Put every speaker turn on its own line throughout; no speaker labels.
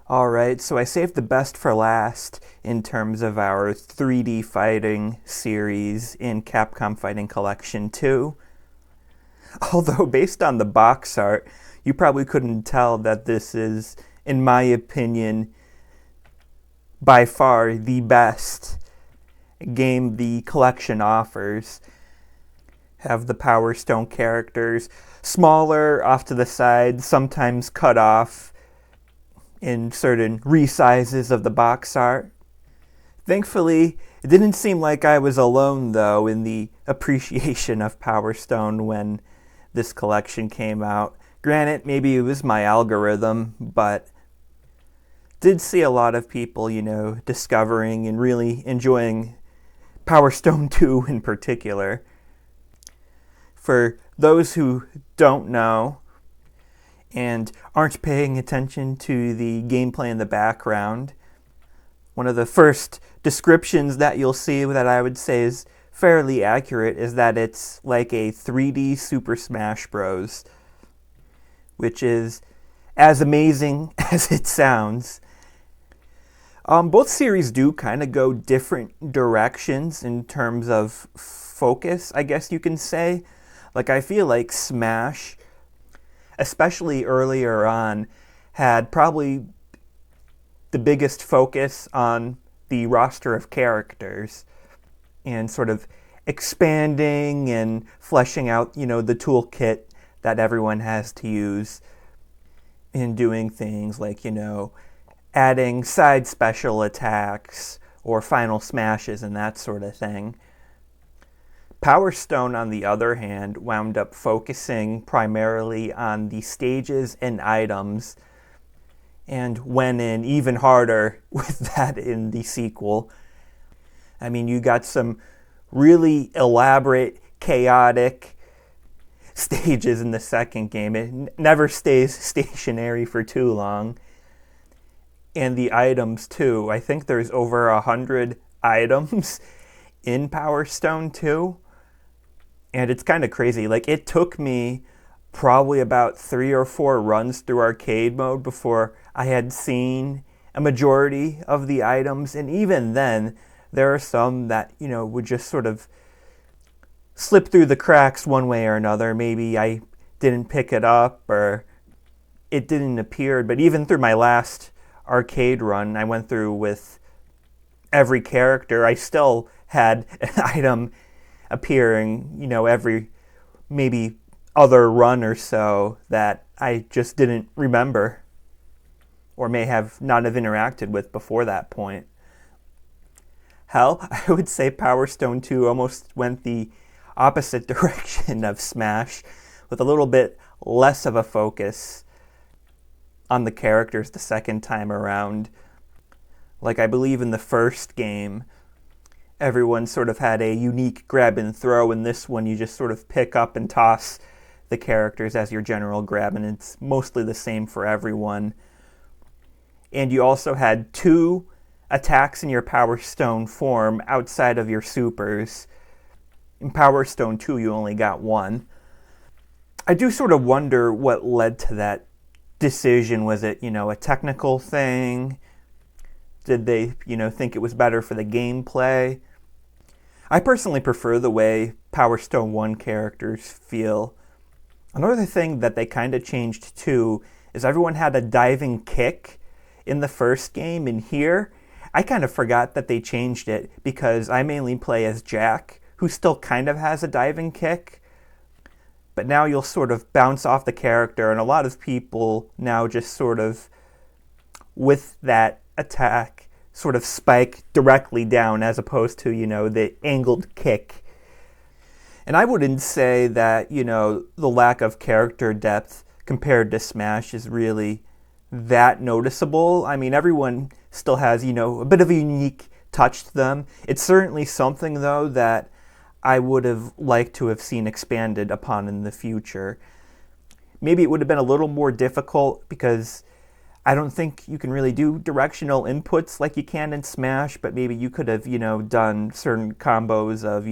Alright, so I saved the best for last in terms of our 3D fighting series in Capcom Fighting Collection 2. Although, based on the box art, you probably couldn't tell that this is, in my opinion, by far the best game the collection offers. Have the Power Stone characters smaller off to the side, sometimes cut off in certain resizes of the box art. Thankfully, it didn't seem like I was alone, though, in the appreciation of Power Stone when this collection came out. Granted, maybe it was my algorithm, but did see a lot of people, discovering and really enjoying Power Stone 2 in particular. For those who don't know, and aren't paying attention to the gameplay in the background, one of the first descriptions that you'll see that I would say is fairly accurate is that it's like a 3D Super Smash Bros., which is as amazing as it sounds. Both series do kind of go different directions in terms of focus, I guess you can say. Like, I feel like Smash, especially earlier on, had probably the biggest focus on the roster of characters and sort of expanding and fleshing out, the toolkit that everyone has to use in doing things like, adding side special attacks or final smashes and that sort of thing. Power Stone, on the other hand, wound up focusing primarily on the stages and items, and went in even harder with that in the sequel. I mean, you got some really elaborate, chaotic stages in the second game. It never stays stationary for too long. And the items, too. I think there's over 100 items in Power Stone 2. And it's kind of crazy. Like, it took me probably about 3 or 4 runs through arcade mode before I had seen a majority of the items. And even then, there are some that, would just sort of slip through the cracks one way or another. Maybe I didn't pick it up or it didn't appear. But even through my last arcade run I went through with every character, I still had an item appearing, every maybe other run or so that I just didn't remember or may have not have interacted with before that point. Hell, I would say Power Stone 2 almost went the opposite direction of Smash, with a little bit less of a focus on the characters the second time around. Like, I believe in the first game, everyone sort of had a unique grab and throw. In this one, you just sort of pick up and toss the characters as your general grab, and it's mostly the same for everyone. And you also had 2 attacks in your Power Stone form outside of your supers. In Power Stone 2, you only got 1. I do sort of wonder what led to that decision. Was it, a technical thing? Did they, think it was better for the gameplay? I personally prefer the way Power Stone 1 characters feel. Another thing that they kind of changed too is everyone had a diving kick in the first game, and here I kind of forgot that they changed it because I mainly play as Jack, who still kind of has a diving kick. But now you'll sort of bounce off the character, and a lot of people now just sort of, with that attack, sort of spike directly down as opposed to, the angled kick. And I wouldn't say that, the lack of character depth compared to Smash is really that noticeable. I mean, everyone still has, a bit of a unique touch to them. It's certainly something, though, that I would have liked to have seen expanded upon in the future. Maybe it would have been a little more difficult because I don't think you can really do directional inputs like you can in Smash, but maybe you could have, done certain combos of,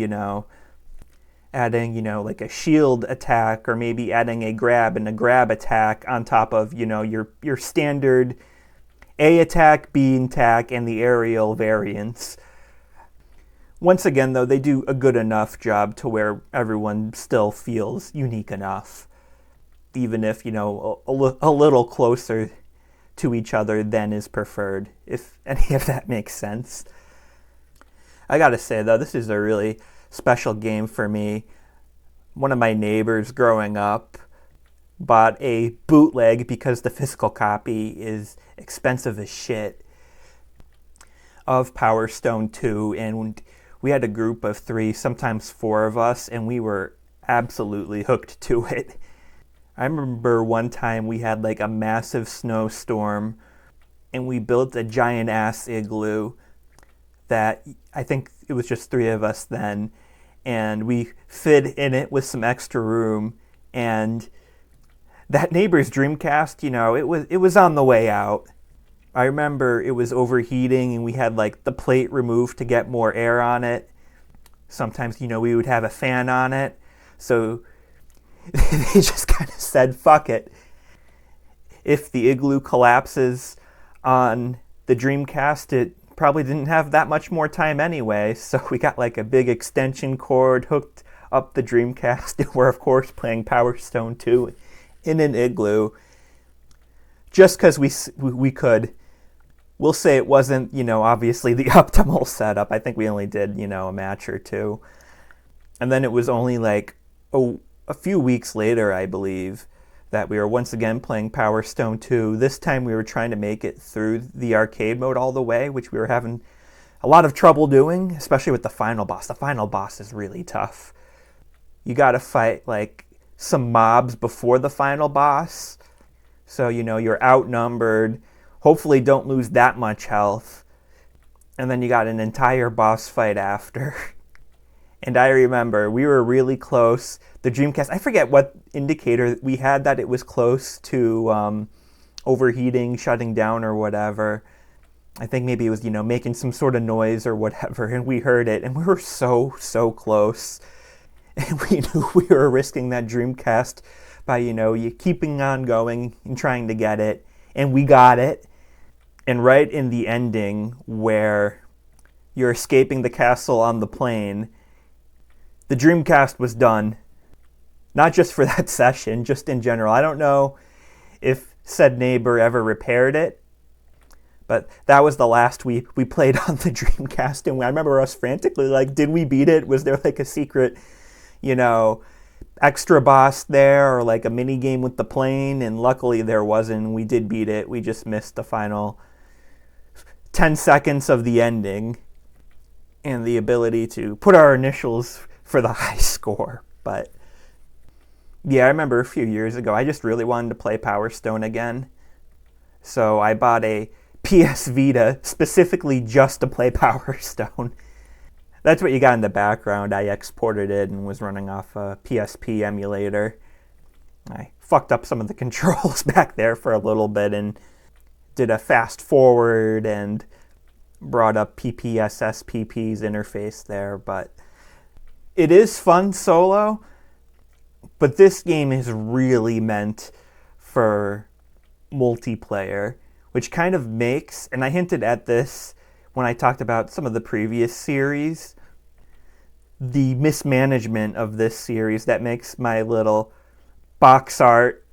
adding, like a shield attack, or maybe adding a grab and a grab attack on top of, your standard A attack, B attack, and the aerial variants. Once again, though, they do a good enough job to where everyone still feels unique enough, even if, a little closer to each other than is preferred, if any of that makes sense. I gotta say, though, this is a really special game for me. One of my neighbors growing up bought a bootleg because the physical copy is expensive as shit of Power Stone 2, and we had a group of 3, sometimes 4 of us, and we were absolutely hooked to it. I remember one time we had like a massive snowstorm, and we built a giant ass igloo that I think it was just 3 of us then, and we fit in it with some extra room, and that neighbor's Dreamcast, it was on the way out. I remember it was overheating, and we had like the plate removed to get more air on it. Sometimes, we would have a fan on it. So they just kind of said, fuck it. If the igloo collapses on the Dreamcast, it probably didn't have that much more time anyway. So we got like a big extension cord hooked up the Dreamcast, and we're of course playing Power Stone 2 in an igloo. Just because we could. We'll say it wasn't, obviously the optimal setup. I think we only did, a match or 2. And then it was only like a few weeks later, I believe, that we were once again playing Power Stone 2. This time we were trying to make it through the arcade mode all the way, which we were having a lot of trouble doing, especially with the final boss. The final boss is really tough. You got to fight like some mobs before the final boss. So, you're outnumbered. Hopefully don't lose that much health. And then you got an entire boss fight after. And I remember we were really close. The Dreamcast, I forget what indicator we had that it was close to overheating, shutting down or whatever. I think maybe it was, making some sort of noise or whatever. And we heard it. And we were so close. And we knew we were risking that Dreamcast by, you keeping on going and trying to get it. And we got it. And right in the ending where you're escaping the castle on the plane, the Dreamcast was done. Not just for that session, just in general. I don't know if said neighbor ever repaired it, but that was the last we played on the Dreamcast. And I remember us frantically like, did we beat it? Was there like a secret, extra boss there or like a mini game with the plane? And luckily there wasn't. We did beat it. We just missed the final 10 seconds of the ending and the ability to put our initials for the high score. But yeah, I remember a few years ago I just really wanted to play Power Stone again, so I bought a PS Vita specifically just to play Power Stone. That's what you got in the background. I exported it and was running off a PSP emulator. I fucked up some of the controls back there for a little bit and did a fast forward and brought up PPSSPP's interface there. But it is fun solo, but this game is really meant for multiplayer, which kind of makes, and I hinted at this when I talked about some of the previous series, the mismanagement of this series that makes my little box art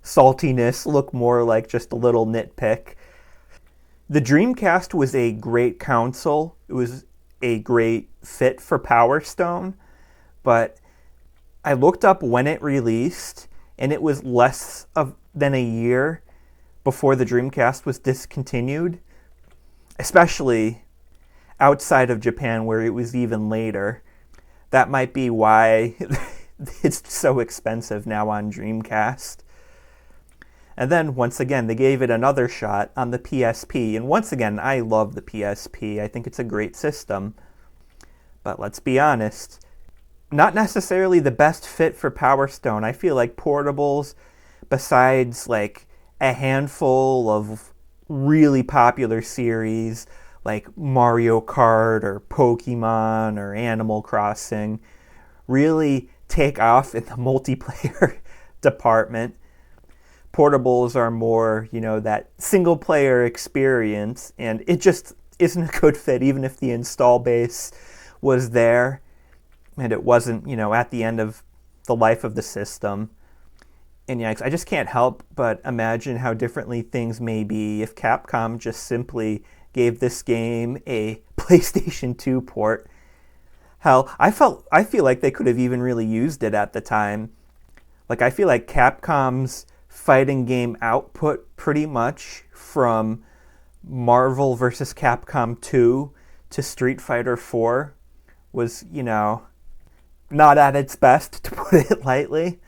saltiness look more like just a little nitpick. The Dreamcast was a great console. It was a great fit for Power Stone, but I looked up when it released, and it was less than a year before the Dreamcast was discontinued, especially outside of Japan where it was even later. That might be why it's so expensive now on Dreamcast. And then, once again, they gave it another shot on the PSP. And once again, I love the PSP. I think it's a great system. But let's be honest, not necessarily the best fit for Power Stone. I feel like portables, besides like a handful of really popular series like Mario Kart or Pokemon or Animal Crossing, really take off in the multiplayer department. Portables are more, that single player experience, and it just isn't a good fit, even if the install base was there and it wasn't, at the end of the life of the system. And yeah, I just can't help but imagine how differently things may be if Capcom just simply gave this game a PlayStation 2 port. Hell, I feel like they could have even really used it at the time. Like, I feel like Capcom's fighting game output pretty much from Marvel vs. Capcom 2 to Street Fighter 4 was, not at its best, to put it lightly.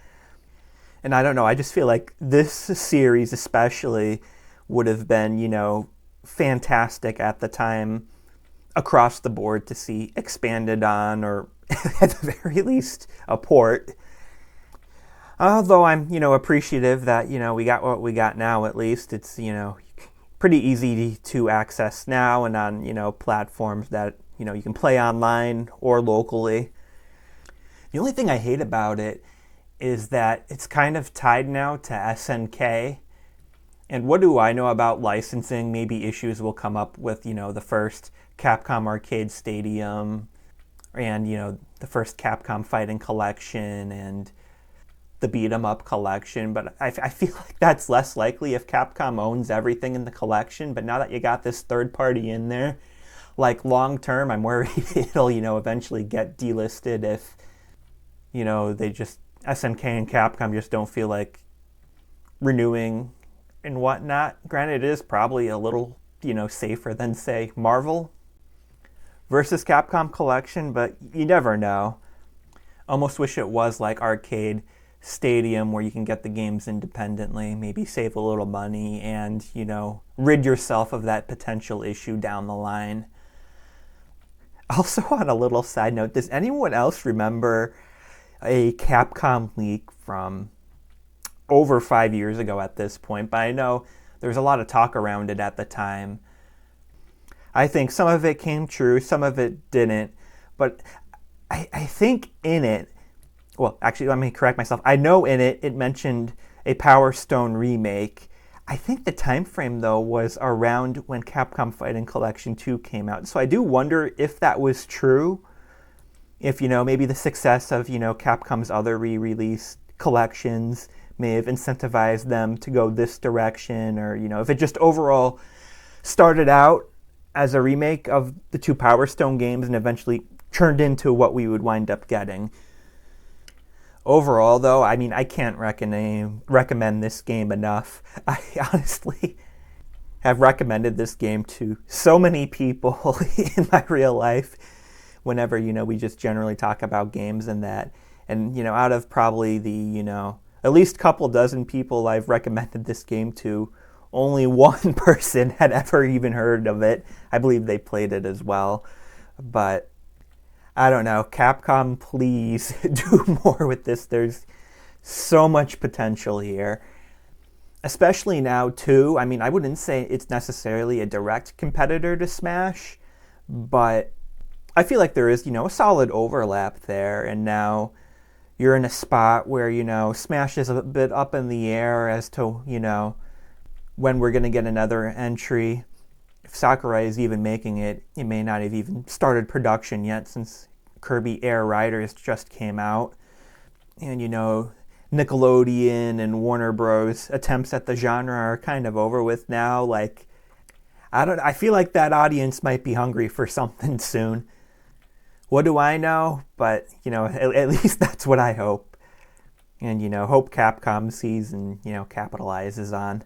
And I don't know, I just feel like this series especially would have been, fantastic at the time across the board to see expanded on, or at the very least a port. Although I'm, appreciative that, we got what we got now. At least it's, pretty easy to access now, and on, platforms that, you can play online or locally. The only thing I hate about it is that it's kind of tied now to SNK. And what do I know about licensing? Maybe issues will come up with, the first Capcom Arcade Stadium and, the first Capcom Fighting Collection and the Beat 'em Up Collection. But I feel like that's less likely if Capcom owns everything in the collection. But now that you got this third party in there, like long term, I'm worried it'll, eventually get delisted if, they just, SNK and Capcom just don't feel like renewing and whatnot. Granted, it is probably a little, safer than, say, Marvel versus Capcom Collection, but you never know. Almost wish it was like Arcade Stadium, where you can get the games independently, maybe save a little money and, rid yourself of that potential issue down the line. Also, on a little side note, does anyone else remember a Capcom leak from over 5 years ago at this point? But I know there was a lot of talk around it at the time. I think some of it came true, some of it didn't. But I think in it, well, actually, let me correct myself. I know in it, it mentioned a Power Stone remake. I think the time frame, though, was around when Capcom Fighting Collection 2 came out. So I do wonder if that was true. If, maybe the success of, Capcom's other re-release collections may have incentivized them to go this direction, or, if it just overall started out as a remake of the two Power Stone games and eventually turned into what we would wind up getting. Overall, though, I can't recommend this game enough. I honestly have recommended this game to so many people in my real life whenever, we just generally talk about games and that. And, out of probably the, at least couple dozen people I've recommended this game to, only one person had ever even heard of it. I believe they played it as well. But I don't know. Capcom, please do more with this. There's so much potential here. Especially now, too. I wouldn't say it's necessarily a direct competitor to Smash, but I feel like there is, a solid overlap there. And now you're in a spot where, Smash is a bit up in the air as to, when we're going to get another entry. If Sakurai is even making it, it may not have even started production yet, since Kirby Air Riders just came out. And, Nickelodeon and Warner Bros. Attempts at the genre are kind of over with now. Like, I feel like that audience might be hungry for something soon. What do I know? But, at least that's what I hope. And, hope Capcom sees and, capitalizes on.